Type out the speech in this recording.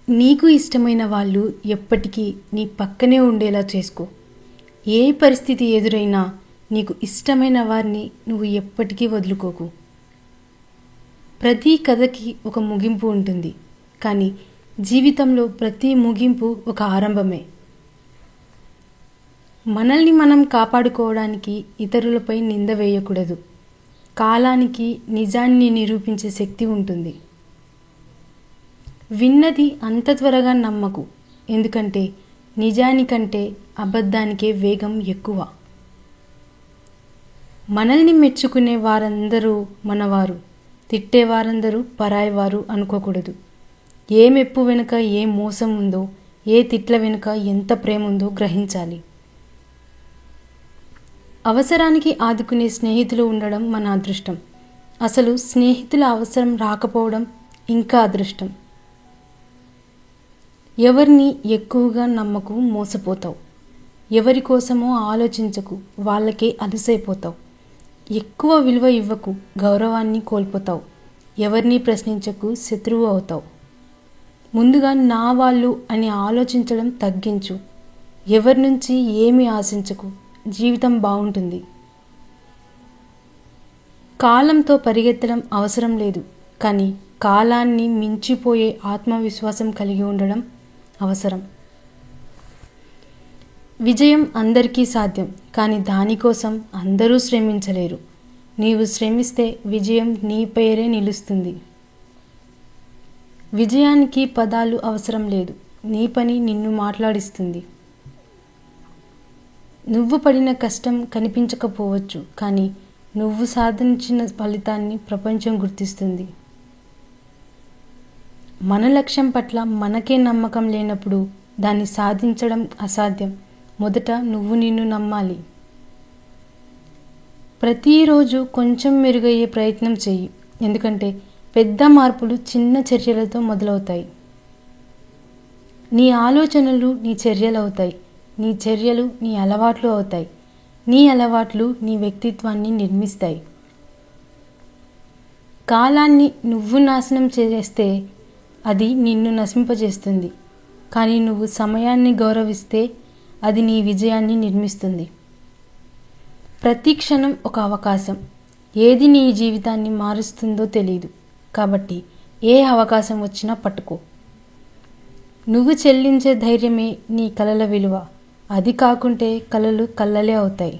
నీకు ఇష్టమైన వాళ్ళు ఎప్పటికీ నీ పక్కనే ఉండేలా చేసుకో. ఏ పరిస్థితి ఎదురైనా నీకు ఇష్టమైన వారిని నువ్వు ఎప్పటికీ వదులుకోకు. ప్రతి కథకి ఒక ముగింపు ఉంటుంది, కానీ జీవితంలో ప్రతి ముగింపు ఒక ఆరంభమే. మనల్ని మనం కాపాడుకోవడానికి ఇతరులపై నింద వేయకూడదు. కాలానికి నిజాన్ని నిరూపించే శక్తి ఉంటుంది. విన్నది అంత త్వరగా నమ్మకు, ఎందుకంటే నిజానికంటే అబద్ధానికే వేగం ఎక్కువ. మనల్ని మెచ్చుకునే వారందరూ మనవారు, తిట్టేవారందరూ పరాయివారు అనుకోకూడదు. ఏ మెప్పు వెనుక ఏ మోసం ఉందో, ఏ తిట్ల వెనుక ఎంత ప్రేమ ఉందో గ్రహించాలి. అవసరానికి ఆదుకునే స్నేహితులు ఉండడం మన అదృష్టం. అసలు స్నేహితుల అవసరం రాకపోవడం ఇంకా అదృష్టం. ఎవరిని ఎక్కువగా నమ్మకు, మోసపోతావు. ఎవరి కోసమో ఆలోచించకు, వాళ్ళకే అలసైపోతావు. ఎక్కువ విలువ ఇవ్వకు, గౌరవాన్ని కోల్పోతావు. ఎవరిని ప్రశ్నించకు, శత్రువు అవుతావు. ముందుగా నా వాళ్ళు అని ఆలోచించడం తగ్గించు. ఎవరి నుంచి ఏమీ ఆశించకు, జీవితం బాగుంటుంది. కాలంతో పరిగెత్తడం అవసరం లేదు, కానీ కాలాన్ని మించిపోయే ఆత్మవిశ్వాసం కలిగి ఉండడం అవసరం. విజయం అందరికీ సాధ్యం, కానీ దానికోసం అందరూ శ్రమించలేరు. నీవు శ్రమిస్తే విజయం నీ పేరే నిలుస్తుంది. విజయానికి పదాలు అవసరం లేదు, నీ పని నిన్ను మాట్లాడిస్తుంది. నువ్వు పడిన కష్టం కనిపించకపోవచ్చు, కానీ నువ్వు సాధించిన ఫలితాన్ని ప్రపంచం గుర్తిస్తుంది. మన లక్ష్యం పట్ల మనకే నమ్మకం లేనప్పుడు దాన్ని సాధించడం అసాధ్యం. మొదట నువ్వు నిన్ను నమ్మాలి. ప్రతిరోజు కొంచెం మెరుగయ్యే ప్రయత్నం చెయ్యి, ఎందుకంటే పెద్ద మార్పులు చిన్న చర్యలతో మొదలవుతాయి. నీ ఆలోచనలు నీ చర్యలు అవుతాయి, నీ చర్యలు నీ అలవాట్లు అవుతాయి, నీ అలవాట్లు నీ వ్యక్తిత్వాన్ని నిర్మిస్తాయి. కాలాన్ని నువ్వు నాశనం చేస్తే అది నిన్ను నశింపజేస్తుంది, కానీ నువ్వు సమయాన్ని గౌరవిస్తే అది నీ విజయాన్ని నిర్మిస్తుంది. ప్రతి క్షణం ఒక అవకాశం. ఏది నీ జీవితాన్ని మారుస్తుందో తెలియదు, కాబట్టి ఏ అవకాశం వచ్చినా పట్టుకో. నువ్వు చెల్లించే ధైర్యమే నీ కలల విలువ. అది కాకుంటే కలలు కల్లలే అవుతాయి.